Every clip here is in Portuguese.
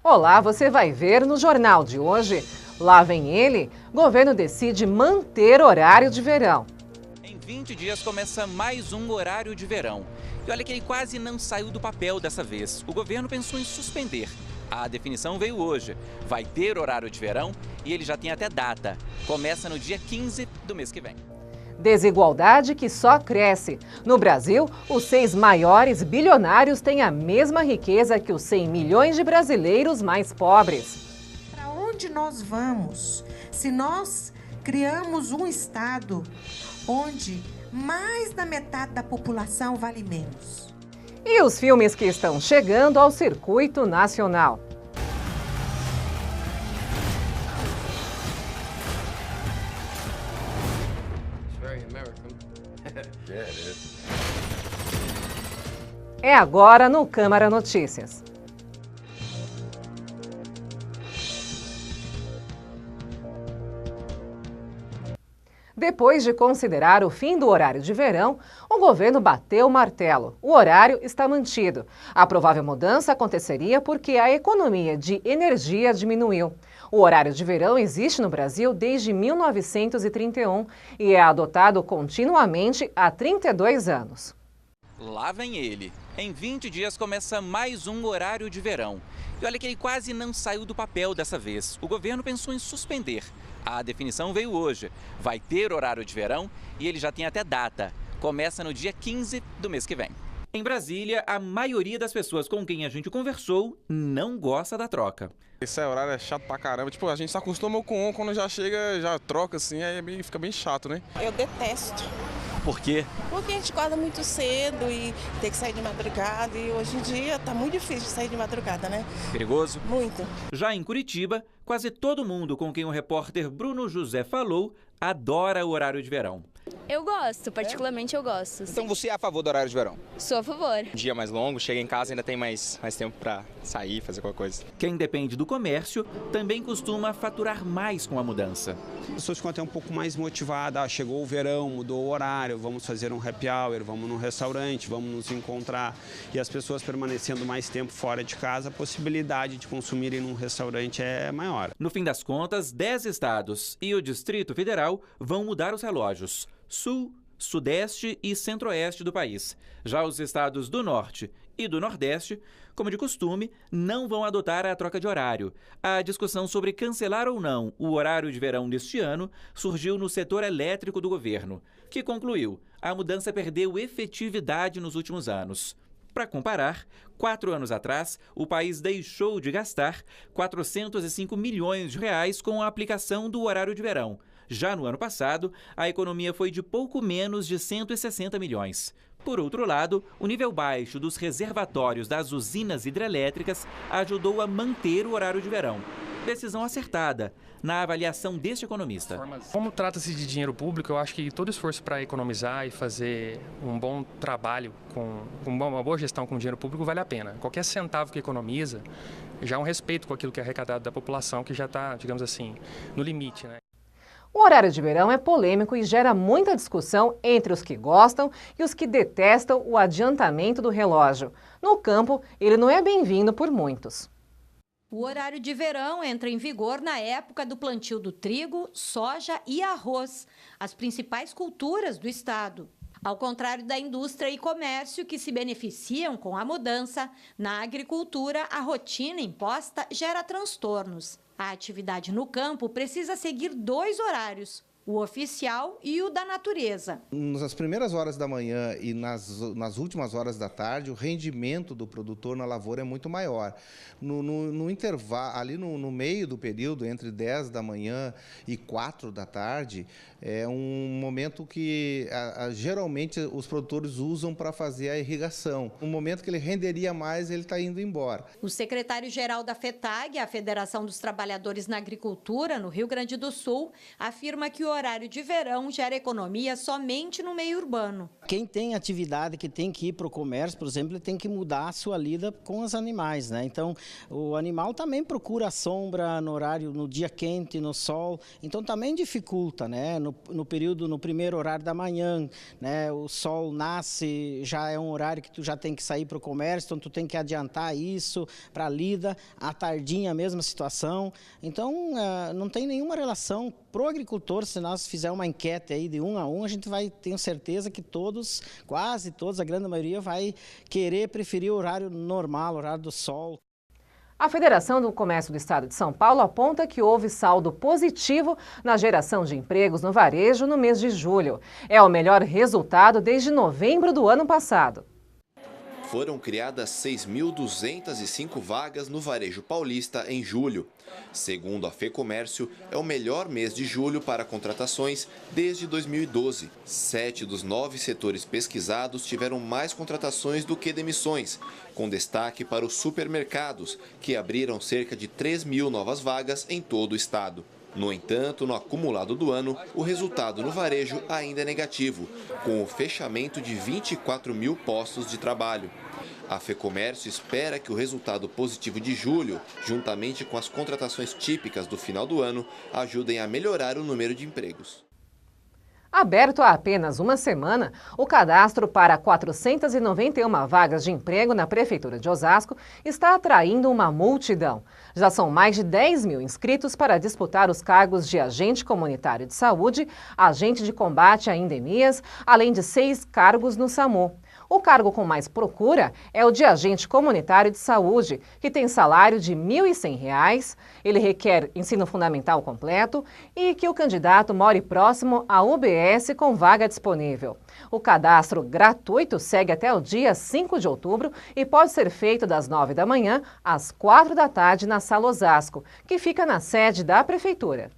Olá, você vai ver no Jornal de hoje. Lá vem ele, governo decide manter horário de verão. Em 20 dias começa mais um horário de verão. E olha que ele quase não saiu do papel dessa vez. O governo pensou em suspender. A definição veio hoje. Vai ter horário de verão e ele já tem até data. Começa no dia 15 do mês que vem. Desigualdade que só cresce. No Brasil, os 6 maiores bilionários têm a mesma riqueza que os 100 milhões de brasileiros mais pobres. Para onde nós vamos se nós criamos um estado onde mais da metade da população vale menos? E os filmes que estão chegando ao circuito nacional. É agora no Câmara Notícias. Depois de considerar o fim do horário de verão, o governo bateu o martelo. O horário está mantido. A provável mudança aconteceria porque a economia de energia diminuiu. O horário de verão existe no Brasil desde 1931 e é adotado continuamente há 32 anos. Lá vem ele. Em 20 dias começa mais um horário de verão. E olha que ele quase não saiu do papel dessa vez. O governo pensou em suspender. A definição veio hoje. Vai ter horário de verão e ele já tem até data. Começa no dia 15 do mês que vem. Em Brasília, a maioria das pessoas com quem a gente conversou não gosta da troca. Esse horário é chato pra caramba. Tipo, a gente se acostuma com quando já chega, já troca assim, aí fica bem chato, né? Eu detesto. Por quê? Porque a gente acorda muito cedo e tem que sair de madrugada. E hoje em dia tá muito difícil de sair de madrugada, né? Perigoso? Muito. Já em Curitiba, quase todo mundo com quem o repórter Bruno José falou adora o horário de verão. Eu gosto, particularmente eu gosto. Então você é a favor do horário de verão? Sou a favor. Um dia mais longo, chega em casa e ainda tem mais tempo para sair, fazer qualquer coisa. Quem depende do comércio também costuma faturar mais com a mudança. As pessoas ficam até um pouco mais motivadas. Chegou o verão, mudou o horário, vamos fazer um happy hour, vamos num restaurante, vamos nos encontrar. E as pessoas permanecendo mais tempo fora de casa, a possibilidade de consumirem num restaurante é maior. No fim das contas, 10 estados e o Distrito Federal vão mudar os relógios. Sul, Sudeste e Centro-Oeste do país. Já os estados do Norte e do Nordeste, como de costume, não vão adotar a troca de horário. A discussão sobre cancelar ou não o horário de verão deste ano surgiu no setor elétrico do governo, que concluiu: a mudança perdeu efetividade nos últimos anos. Para comparar, 4 anos atrás, o país deixou de gastar 405 milhões de reais com a aplicação do horário de verão. Já no ano passado, a economia foi de pouco menos de 160 milhões. Por outro lado, o nível baixo dos reservatórios das usinas hidrelétricas ajudou a manter o horário de verão. Decisão acertada, na avaliação deste economista. Como trata-se de dinheiro público, eu acho que todo esforço para economizar e fazer um bom trabalho, com uma boa gestão com dinheiro público, vale a pena. Qualquer centavo que economiza, já é um respeito com aquilo que é arrecadado da população, que já está, digamos assim, no limite, né? O horário de verão é polêmico e gera muita discussão entre os que gostam e os que detestam o adiantamento do relógio. No campo, ele não é bem-vindo por muitos. O horário de verão entra em vigor na época do plantio do trigo, soja e arroz, as principais culturas do estado. Ao contrário da indústria e comércio, que se beneficiam com a mudança, na agricultura, a rotina imposta gera transtornos. A atividade no campo precisa seguir 2 horários, o oficial e o da natureza. Nas primeiras horas da manhã e nas últimas horas da tarde, o rendimento do produtor na lavoura é muito maior. No intervalo, ali no meio do período, entre 10 da manhã e 4 da tarde, é um momento que geralmente os produtores usam para fazer a irrigação. Um momento que ele renderia mais, ele está indo embora. O secretário-geral da FETAG, a Federação dos Trabalhadores na Agricultura, no Rio Grande do Sul, afirma que o horário de verão gera economia somente no meio urbano. Quem tem atividade que tem que ir para o comércio, por exemplo, ele tem que mudar a sua lida com os animais, né? Então, o animal também procura a sombra no horário, no dia quente, no sol. Então, também dificulta, né? No primeiro horário da manhã, né? O sol nasce, já é um horário que tu já tem que sair para o comércio, então tu tem que adiantar isso para a lida. À tardinha, a mesma situação. Então, não tem nenhuma relação. Para o agricultor, se nós fizermos uma enquete aí de 1 a 1, a gente vai ter certeza que todos, quase todos, a grande maioria vai querer preferir o horário normal, o horário do sol. A Federação do Comércio do Estado de São Paulo aponta que houve saldo positivo na geração de empregos no varejo no mês de julho. É o melhor resultado desde novembro do ano passado. Foram criadas 6.205 vagas no varejo paulista em julho. Segundo a FEComércio, é o melhor mês de julho para contratações desde 2012. 7 dos 9 setores pesquisados tiveram mais contratações do que demissões, com destaque para os supermercados, que abriram cerca de 3.000 novas vagas em todo o estado. No entanto, no acumulado do ano, o resultado no varejo ainda é negativo, com o fechamento de 24.000 postos de trabalho. A FEComércio espera que o resultado positivo de julho, juntamente com as contratações típicas do final do ano, ajudem a melhorar o número de empregos. Aberto há apenas uma semana, o cadastro para 491 vagas de emprego na Prefeitura de Osasco está atraindo uma multidão. Já são mais de 10.000 inscritos para disputar os cargos de agente comunitário de saúde, agente de combate a endemias, além de 6 cargos no SAMU. O cargo com mais procura é o de agente comunitário de saúde, que tem salário de R$ 1.100, ele requer ensino fundamental completo e que o candidato more próximo à UBS com vaga disponível. O cadastro gratuito segue até o dia 5 de outubro e pode ser feito das 9 da manhã às 4 da tarde na Sala Osasco, que fica na sede da Prefeitura.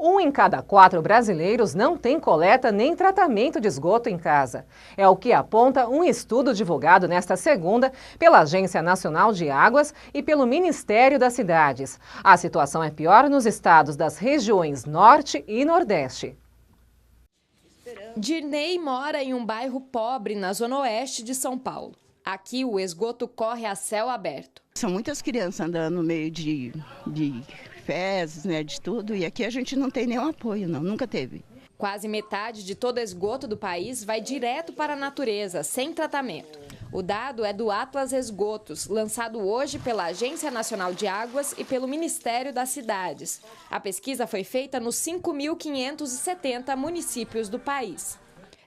1 em cada 4 brasileiros não tem coleta nem tratamento de esgoto em casa. É o que aponta um estudo divulgado nesta segunda pela Agência Nacional de Águas e pelo Ministério das Cidades. A situação é pior nos estados das regiões Norte e Nordeste. Dirnei mora em um bairro pobre na zona oeste de São Paulo. Aqui o esgoto corre a céu aberto. São muitas crianças andando no meio de fezes, né, de tudo, e aqui a gente não tem nenhum apoio, não, nunca teve. Quase metade de todo esgoto do país vai direto para a natureza, sem tratamento. O dado é do Atlas Esgotos, lançado hoje pela Agência Nacional de Águas e pelo Ministério das Cidades. A pesquisa foi feita nos 5.570 municípios do país.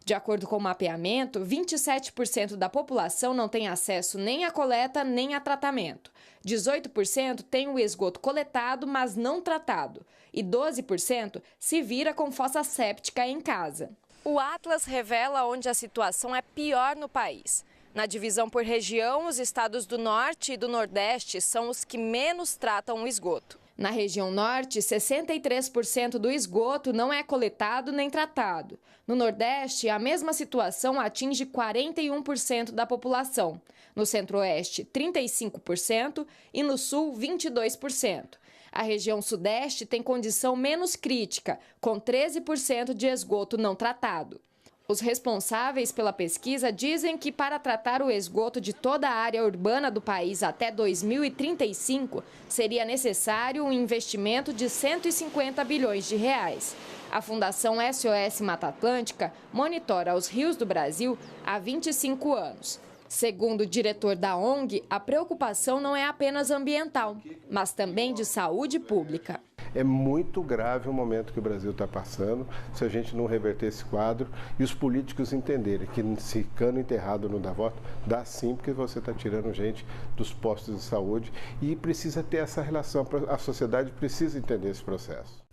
De acordo com o mapeamento, 27% da população não tem acesso nem à coleta nem a tratamento. 18% tem o esgoto coletado, mas não tratado. E 12% se vira com fossa séptica em casa. O Atlas revela onde a situação é pior no país. Na divisão por região, os estados do Norte e do Nordeste são os que menos tratam o esgoto. Na região Norte, 63% do esgoto não é coletado nem tratado. No Nordeste, a mesma situação atinge 41% da população. No Centro-Oeste, 35% e no Sul, 22%. A região Sudeste tem condição menos crítica, com 13% de esgoto não tratado. Os responsáveis pela pesquisa dizem que para tratar o esgoto de toda a área urbana do país até 2035, seria necessário um investimento de 150 bilhões de reais. A Fundação SOS Mata Atlântica monitora os rios do Brasil há 25 anos. Segundo o diretor da ONG, a preocupação não é apenas ambiental, mas também de saúde pública. É muito grave o momento que o Brasil está passando, se a gente não reverter esse quadro e os políticos entenderem que se cano enterrado não dá voto, dá sim, porque você está tirando gente dos postos de saúde e precisa ter essa relação, a sociedade precisa entender esse processo.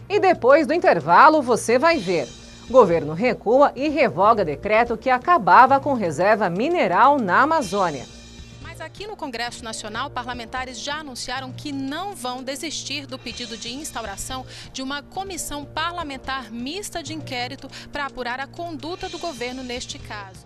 E depois do intervalo você vai ver. Governo recua e revoga decreto que acabava com reserva mineral na Amazônia. Mas aqui no Congresso Nacional, parlamentares já anunciaram que não vão desistir do pedido de instauração de uma comissão parlamentar mista de inquérito para apurar a conduta do governo neste caso.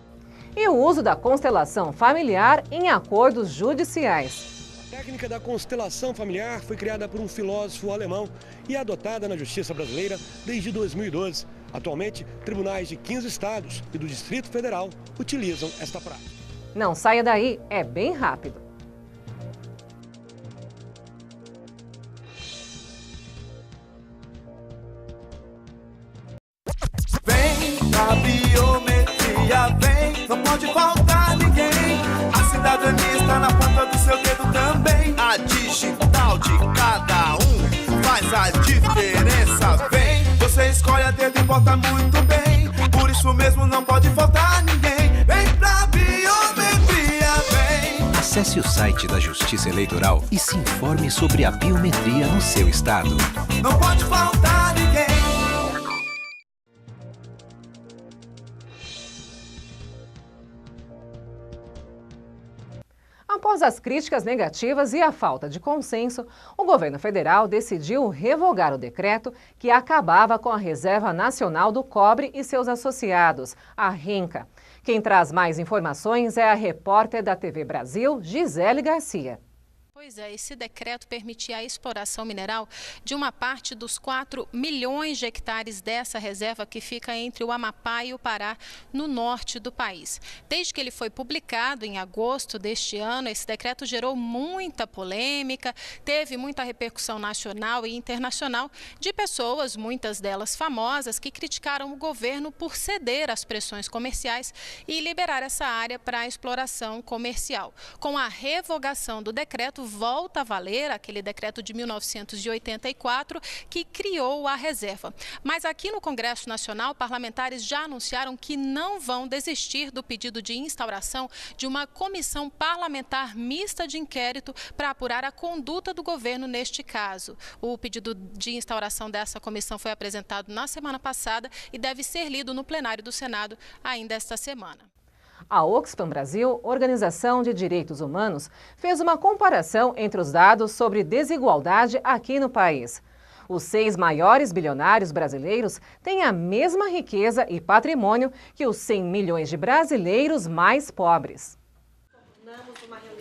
E o uso da constelação familiar em acordos judiciais. A técnica da constelação familiar foi criada por um filósofo alemão e é adotada na justiça brasileira desde 2012. Atualmente, tribunais de 15 estados e do Distrito Federal utilizam esta prática. Não saia daí, é bem rápido. Vem a biometria, vem, não pode faltar ninguém. A cidadania está na ponta do seu dedo também. A digital de cada um faz a diferença. Vem, você escolhe a dedo e vota muito bem. Por isso mesmo não pode faltar ninguém. Vem pra biometria, vem. Acesse o site da Justiça Eleitoral e se informe sobre a biometria no seu estado. Não pode faltar ninguém. Após as críticas negativas e a falta de consenso, o governo federal decidiu revogar o decreto que acabava com a Reserva Nacional do Cobre e seus associados, a RENCA. Quem traz mais informações é a repórter da TV Brasil, Gisele Garcia. Pois é, esse decreto permitia a exploração mineral de uma parte dos 4 milhões de hectares dessa reserva que fica entre o Amapá e o Pará, no norte do país. Desde que ele foi publicado em agosto deste ano, esse decreto gerou muita polêmica, teve muita repercussão nacional e internacional de pessoas, muitas delas famosas, que criticaram o governo por ceder às pressões comerciais e liberar essa área para a exploração comercial. Com a revogação do decreto, volta a valer aquele decreto de 1984 que criou a reserva. Mas aqui no Congresso Nacional, parlamentares já anunciaram que não vão desistir do pedido de instauração de uma comissão parlamentar mista de inquérito para apurar a conduta do governo neste caso. O pedido de instauração dessa comissão foi apresentado na semana passada e deve ser lido no plenário do Senado ainda esta semana. A Oxfam Brasil, Organização de Direitos Humanos, fez uma comparação entre os dados sobre desigualdade aqui no país. Os 6 maiores bilionários brasileiros têm a mesma riqueza e patrimônio que os 100 milhões de brasileiros mais pobres.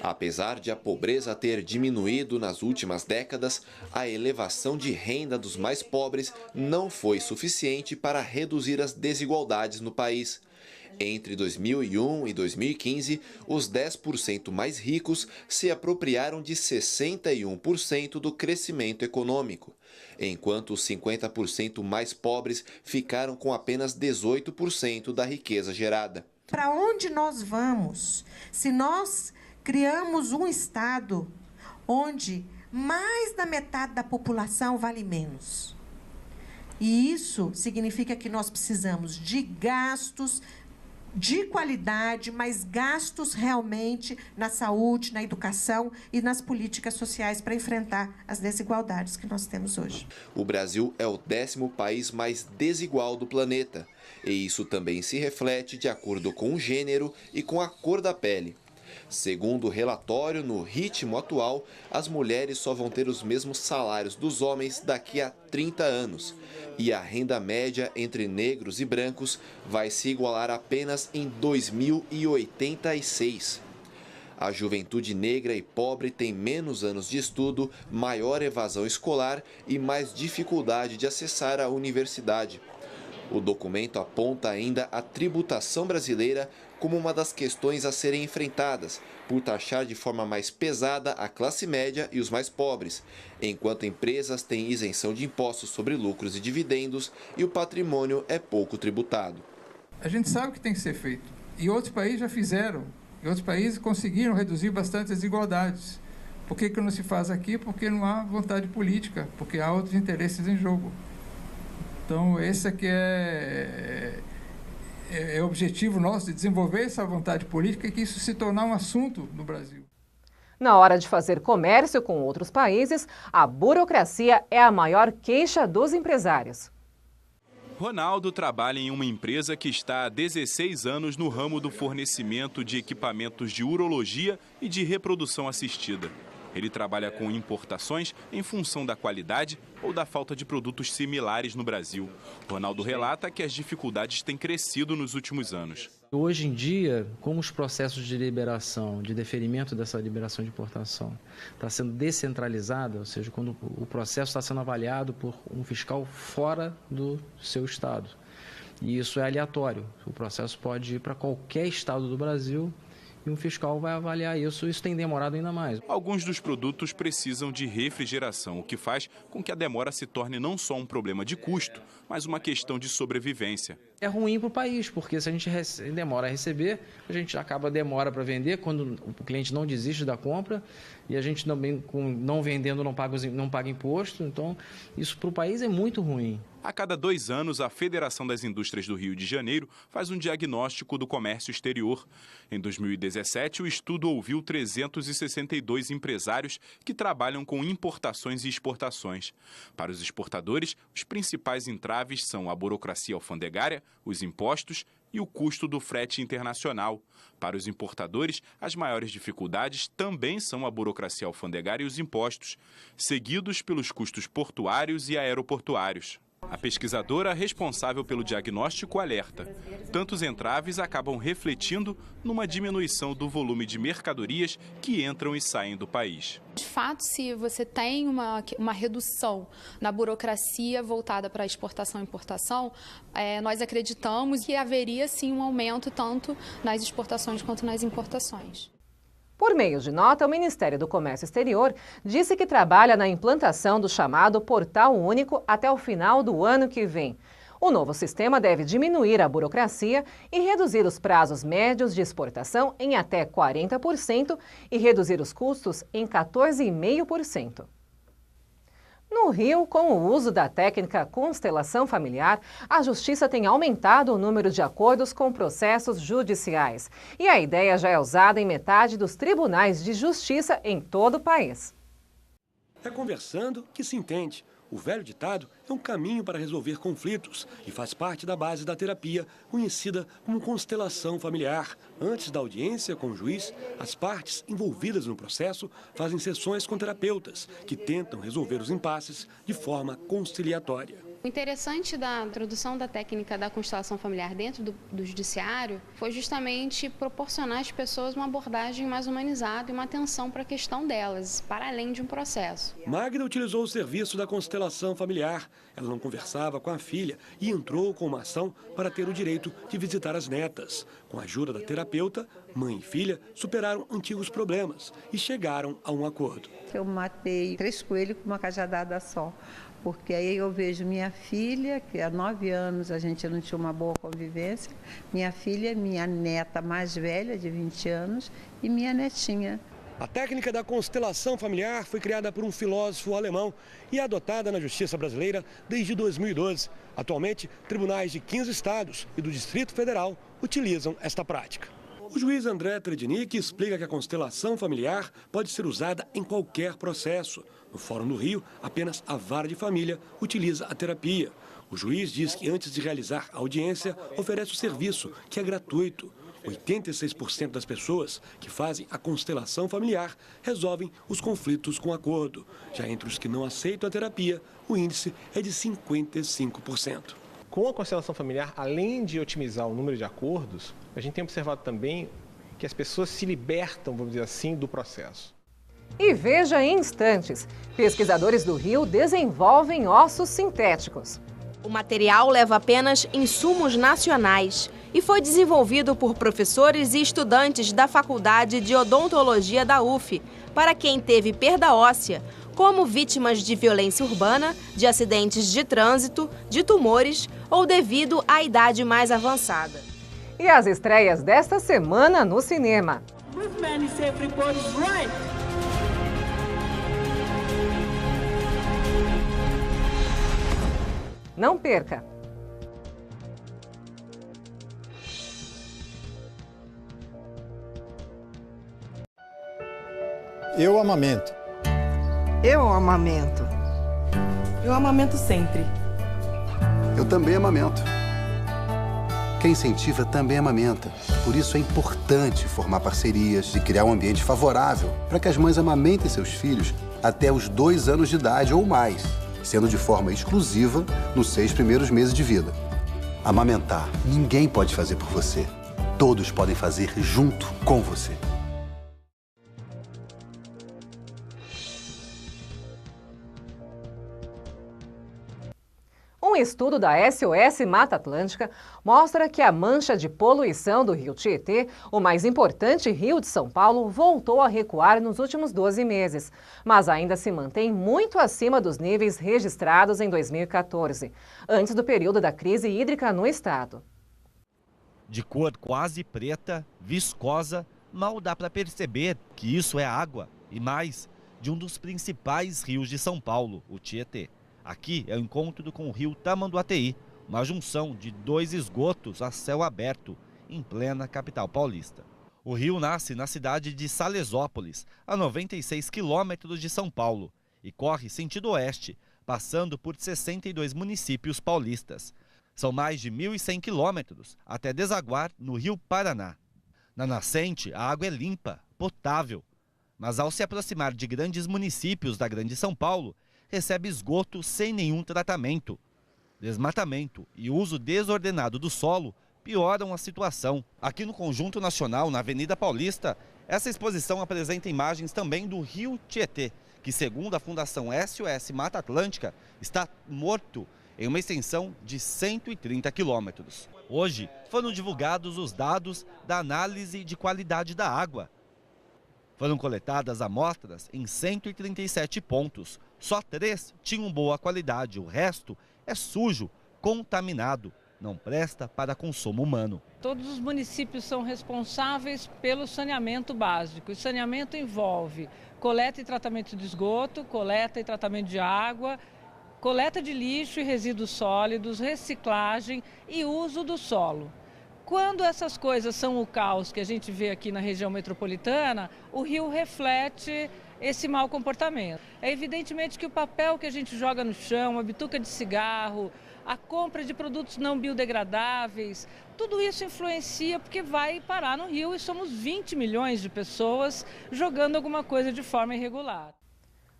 Apesar de a pobreza ter diminuído nas últimas décadas, a elevação de renda dos mais pobres não foi suficiente para reduzir as desigualdades no país. Entre 2001 e 2015, os 10% mais ricos se apropriaram de 61% do crescimento econômico, enquanto os 50% mais pobres ficaram com apenas 18% da riqueza gerada. Para onde nós vamos se nós criamos um estado onde mais da metade da população vale menos? E isso significa que nós precisamos de gastos de qualidade, mas gastos realmente na saúde, na educação e nas políticas sociais para enfrentar as desigualdades que nós temos hoje. O Brasil é o 10º país mais desigual do planeta, e isso também se reflete de acordo com o gênero e com a cor da pele. Segundo o relatório, no ritmo atual, as mulheres só vão ter os mesmos salários dos homens daqui a 30 anos. E a renda média entre negros e brancos vai se igualar apenas em 2086. A juventude negra e pobre tem menos anos de estudo, maior evasão escolar e mais dificuldade de acessar a universidade. O documento aponta ainda a tributação brasileira como uma das questões a serem enfrentadas, por taxar de forma mais pesada a classe média e os mais pobres, enquanto empresas têm isenção de impostos sobre lucros e dividendos e o patrimônio é pouco tributado. A gente sabe o que tem que ser feito, e outros países já fizeram, e outros países conseguiram reduzir bastante as desigualdades. Por que não se faz aqui? Porque não há vontade política, porque há outros interesses em jogo. Então, esse aqui é o objetivo nosso, de desenvolver essa vontade política e que isso se tornar um assunto no Brasil. Na hora de fazer comércio com outros países, a burocracia é a maior queixa dos empresários. Ronaldo trabalha em uma empresa que está há 16 anos no ramo do fornecimento de equipamentos de urologia e de reprodução assistida. Ele trabalha com importações em função da qualidade ou da falta de produtos similares no Brasil. Ronaldo relata que as dificuldades têm crescido nos últimos anos. Hoje em dia, como os processos de liberação, de deferimento dessa liberação de importação está sendo descentralizada, ou seja, quando o processo está sendo avaliado por um fiscal fora do seu estado. E isso é aleatório. O processo pode ir para qualquer estado do Brasil e um fiscal vai avaliar isso. Isso tem demorado ainda mais. Alguns dos produtos precisam de refrigeração, o que faz com que a demora se torne não só um problema de custo, mas uma questão de sobrevivência. É ruim para o país, porque se a gente demora a receber, a gente demora para vender, quando o cliente não desiste da compra, e a gente também, não vendendo, não paga imposto. Então, isso para o país é muito ruim. A cada 2 anos, a Federação das Indústrias do Rio de Janeiro faz um diagnóstico do comércio exterior. Em 2017, o estudo ouviu 362 empresários que trabalham com importações e exportações. Para os exportadores, os principais entraves são a burocracia alfandegária, os impostos e o custo do frete internacional. Para os importadores, as maiores dificuldades também são a burocracia alfandegária e os impostos, seguidos pelos custos portuários e aeroportuários. A pesquisadora responsável pelo diagnóstico alerta: tantos entraves acabam refletindo numa diminuição do volume de mercadorias que entram e saem do país. De fato, se você tem uma redução na burocracia voltada para a exportação e importação, nós acreditamos que haveria sim um aumento tanto nas exportações quanto nas importações. Por meio de nota, o Ministério do Comércio Exterior disse que trabalha na implantação do chamado Portal Único até o final do ano que vem. O novo sistema deve diminuir a burocracia e reduzir os prazos médios de exportação em até 40% e reduzir os custos em 14,5%. No Rio, com o uso da técnica constelação familiar, a Justiça tem aumentado o número de acordos com processos judiciais. E a ideia já é usada em metade dos tribunais de justiça em todo o país. É conversando que se entende. O velho ditado é um caminho para resolver conflitos e faz parte da base da terapia, conhecida como constelação familiar. Antes da audiência com o juiz, as partes envolvidas no processo fazem sessões com terapeutas, que tentam resolver os impasses de forma conciliatória. O interessante da introdução da técnica da constelação familiar dentro do judiciário foi justamente proporcionar às pessoas uma abordagem mais humanizada e uma atenção para a questão delas, para além de um processo. Magda utilizou o serviço da constelação familiar. Ela não conversava com a filha e entrou com uma ação para ter o direito de visitar as netas. Com a ajuda da terapeuta, mãe e filha superaram antigos problemas e chegaram a um acordo. Eu matei 3 coelhos com uma cajadada só. Porque aí eu vejo minha filha, que há 9 anos a gente não tinha uma boa convivência, minha filha, minha neta mais velha, de 20 anos, e minha netinha. A técnica da constelação familiar foi criada por um filósofo alemão e adotada na justiça brasileira desde 2012. Atualmente, tribunais de 15 estados e do Distrito Federal utilizam esta prática. O juiz André Tredinic explica que a constelação familiar pode ser usada em qualquer processo. No Fórum do Rio, apenas a vara de família utiliza a terapia. O juiz diz que antes de realizar a audiência, oferece o serviço, que é gratuito. 86% das pessoas que fazem a constelação familiar resolvem os conflitos com acordo. Já entre os que não aceitam a terapia, o índice é de 55%. Com a constelação familiar, além de otimizar o número de acordos, a gente tem observado também que as pessoas se libertam, vamos dizer assim, do processo. E veja em instantes, pesquisadores do Rio desenvolvem ossos sintéticos. O material leva apenas insumos nacionais e foi desenvolvido por professores e estudantes da Faculdade de Odontologia da UF, para quem teve perda óssea, como vítimas de violência urbana, de acidentes de trânsito, de tumores ou devido à idade mais avançada. E as estreias desta semana no cinema. Não perca! Eu amamento. Eu amamento. Eu amamento sempre. Eu também amamento. Quem incentiva também amamenta. Por isso é importante formar parcerias e criar um ambiente favorável para que as mães amamentem seus filhos até os 2 anos de idade ou mais, sendo de forma exclusiva nos 6 primeiros meses de vida. Amamentar, ninguém pode fazer por você. Todos podem fazer junto com você. Um estudo da SOS Mata Atlântica mostra que a mancha de poluição do rio Tietê, o mais importante rio de São Paulo, voltou a recuar nos últimos 12 meses, mas ainda se mantém muito acima dos níveis registrados em 2014, antes do período da crise hídrica no estado. De cor quase preta, viscosa, mal dá para perceber que isso é água, e mais, de um dos principais rios de São Paulo, o Tietê. Aqui é o encontro com o rio Tamanduateí, uma junção de 2 esgotos a céu aberto, em plena capital paulista. O rio nasce na cidade de Salesópolis, a 96 quilômetros de São Paulo, e corre sentido oeste, passando por 62 municípios paulistas. São mais de 1.100 quilômetros até desaguar no Rio Paraná. Na nascente, a água é limpa, potável, mas ao se aproximar de grandes municípios da Grande São Paulo, recebe esgoto sem nenhum tratamento. Desmatamento e uso desordenado do solo pioram a situação. Aqui no Conjunto Nacional, na Avenida Paulista, essa exposição apresenta imagens também do rio Tietê, que segundo a Fundação SOS Mata Atlântica, está morto em uma extensão de 130 quilômetros. Hoje foram divulgados os dados da análise de qualidade da água. Foram coletadas amostras em 137 pontos. Só 3 tinham boa qualidade, o resto é sujo, contaminado, não presta para consumo humano. Todos os municípios são responsáveis pelo saneamento básico. O saneamento envolve coleta e tratamento de esgoto, coleta e tratamento de água, coleta de lixo e resíduos sólidos, reciclagem e uso do solo. Quando essas coisas são o caos que a gente vê aqui na região metropolitana, o rio reflete esse mau comportamento. É evidentemente que o papel que a gente joga no chão, a bituca de cigarro, a compra de produtos não biodegradáveis, tudo isso influencia porque vai parar no rio e somos 20 milhões de pessoas jogando alguma coisa de forma irregular.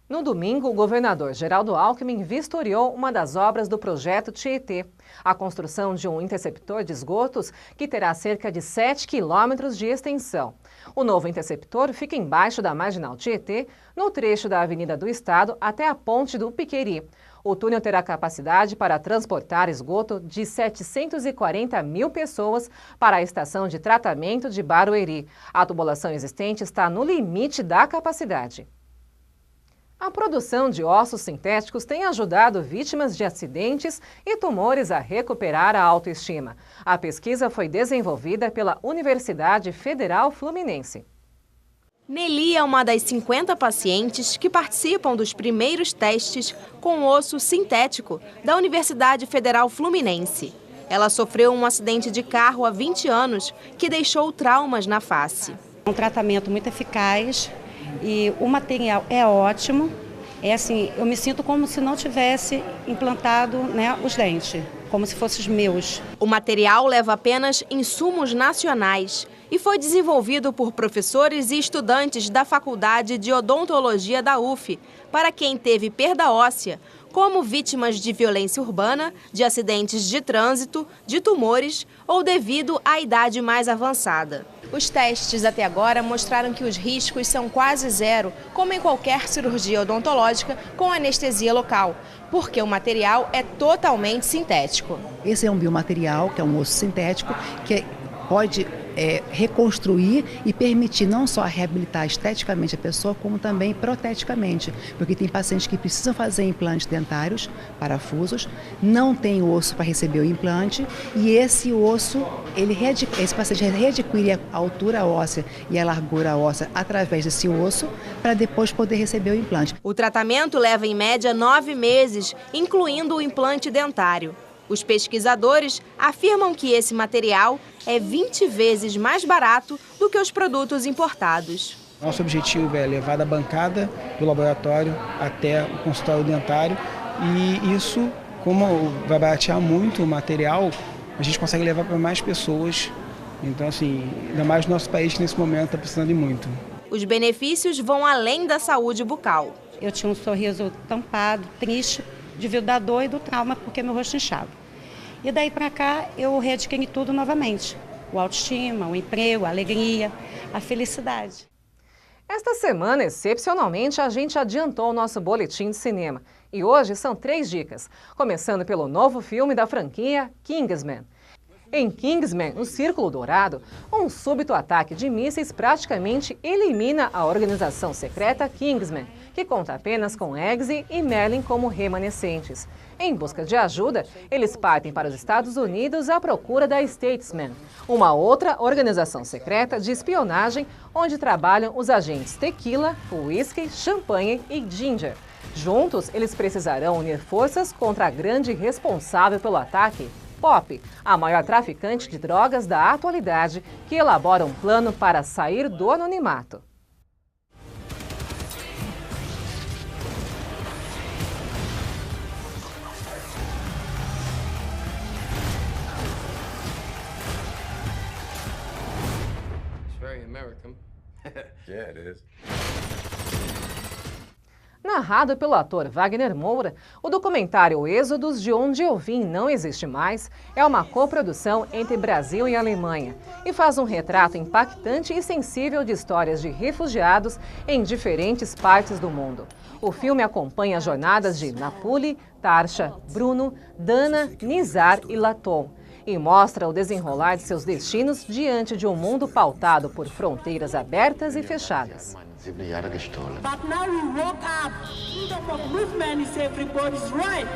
No domingo, o governador Geraldo Alckmin vistoriou uma das obras do projeto Tietê, a construção de um interceptor de esgotos que terá cerca de 7 quilômetros de extensão. O novo interceptor fica embaixo da Marginal Tietê, no trecho da Avenida do Estado até a Ponte do Piqueri. O túnel terá capacidade para transportar esgoto de 740 mil pessoas para a estação de tratamento de Barueri. A tubulação existente está no limite da capacidade. A produção de ossos sintéticos tem ajudado vítimas de acidentes e tumores a recuperar a autoestima. A pesquisa foi desenvolvida pela Universidade Federal Fluminense. Nelly é uma das 50 pacientes que participam dos primeiros testes com osso sintético da Universidade Federal Fluminense. Ela sofreu um acidente de carro há 20 anos que deixou traumas na face. Um tratamento muito eficaz. E o material é ótimo, é assim, eu me sinto como se não tivesse implantado, os dentes, como se fossem os meus. O material leva apenas insumos nacionais e foi desenvolvido por professores e estudantes da Faculdade de Odontologia da UF, para quem teve perda óssea, como vítimas de violência urbana, de acidentes de trânsito, de tumores ou devido à idade mais avançada. Os testes até agora mostraram que os riscos são quase zero, como em qualquer cirurgia odontológica com anestesia local, porque o material é totalmente sintético. Esse é um biomaterial, que é um osso sintético, que pode reconstruir e permitir não só reabilitar esteticamente a pessoa, como também proteticamente, porque tem pacientes que precisam fazer implantes dentários, parafusos, não tem osso para receber o implante e esse osso, esse paciente readquire a altura óssea e a largura óssea através desse osso para depois poder receber o implante. O tratamento leva em média 9 meses, incluindo o implante dentário. Os pesquisadores afirmam que esse material é 20 vezes mais barato do que os produtos importados. Nosso objetivo é levar da bancada do laboratório até o consultório dentário e isso, como vai baratear muito o material, a gente consegue levar para mais pessoas. Então, assim, ainda mais no nosso país que nesse momento está precisando de muito. Os benefícios vão além da saúde bucal. Eu tinha um sorriso tampado, triste, devido à dor e do trauma, porque meu rosto inchava. E daí para cá eu readquiri tudo novamente. O autoestima, o emprego, a alegria, a felicidade. Esta semana, excepcionalmente, a gente adiantou o nosso boletim de cinema. E hoje são 3 dicas, começando pelo novo filme da franquia Kingsman. Em Kingsman, o Círculo Dourado, um súbito ataque de mísseis praticamente elimina a organização secreta Kingsman, que conta apenas com Eggsy e Merlin como remanescentes. Em busca de ajuda, eles partem para os Estados Unidos à procura da Statesman, uma outra organização secreta de espionagem onde trabalham os agentes Tequila, Whisky, Champanhe e Ginger. Juntos, eles precisarão unir forças contra a grande responsável pelo ataque, Pop, a maior traficante de drogas da atualidade, que elabora um plano para sair do anonimato. Yeah, it is. Narrado pelo ator Wagner Moura, o documentário Êxodos, de onde eu vim não existe mais, é uma coprodução entre Brasil e Alemanha e faz um retrato impactante e sensível de histórias de refugiados em diferentes partes do mundo. O filme acompanha as jornadas de Napuli, Tarsha, Bruno, Dana, Nizar e Laton e mostra o desenrolar de seus destinos diante de um mundo pautado por fronteiras abertas e fechadas. But now we woke up. Freedom of movement is everybody's right.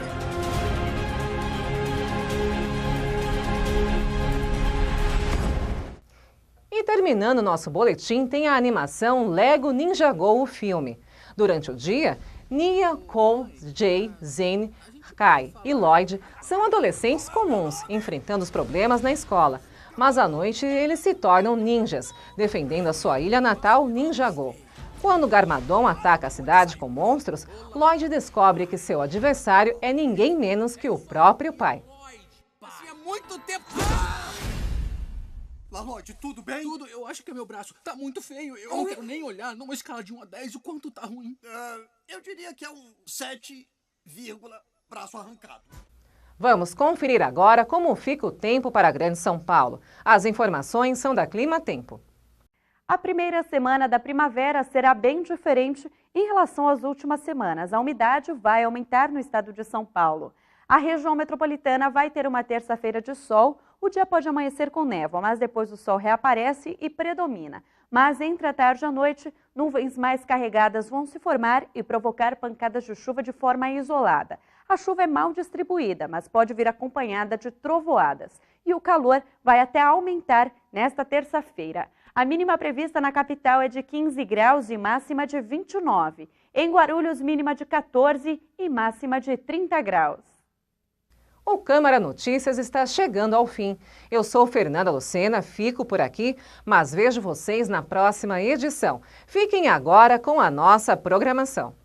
E terminando nosso boletim, tem a animação Lego Ninjago, o filme. Durante o dia, Nia, Cole, Jay, Zane, Kai e Lloyd são adolescentes comuns, enfrentando os problemas na escola. Mas à noite eles se tornam ninjas, defendendo a sua ilha natal, Ninjago. Quando Garmadon ataca a cidade com monstros, Lloyd descobre que seu adversário é ninguém menos que o próprio pai. Passei muito tempo... Lloyd, tudo bem? Tudo, eu acho que é meu braço. Tá muito feio, eu não quero nem olhar numa escala de 1 a 10 o quanto tá ruim. Eu diria que é um 7, braço arrancado. Vamos conferir agora como fica o tempo para a Grande São Paulo. As informações são da Clima Tempo. A primeira semana da primavera será bem diferente em relação às últimas semanas. A umidade vai aumentar no estado de São Paulo. A região metropolitana vai ter uma terça-feira de sol. O dia pode amanhecer com névoa, mas depois o sol reaparece e predomina. Mas entre a tarde e a noite, nuvens mais carregadas vão se formar e provocar pancadas de chuva de forma isolada. A chuva é mal distribuída, mas pode vir acompanhada de trovoadas. E o calor vai até aumentar nesta terça-feira. A mínima prevista na capital é de 15 graus e máxima de 29. Em Guarulhos, mínima de 14 e máxima de 30 graus. O Câmara Notícias está chegando ao fim. Eu sou Fernanda Lucena, fico por aqui, mas vejo vocês na próxima edição. Fiquem agora com a nossa programação.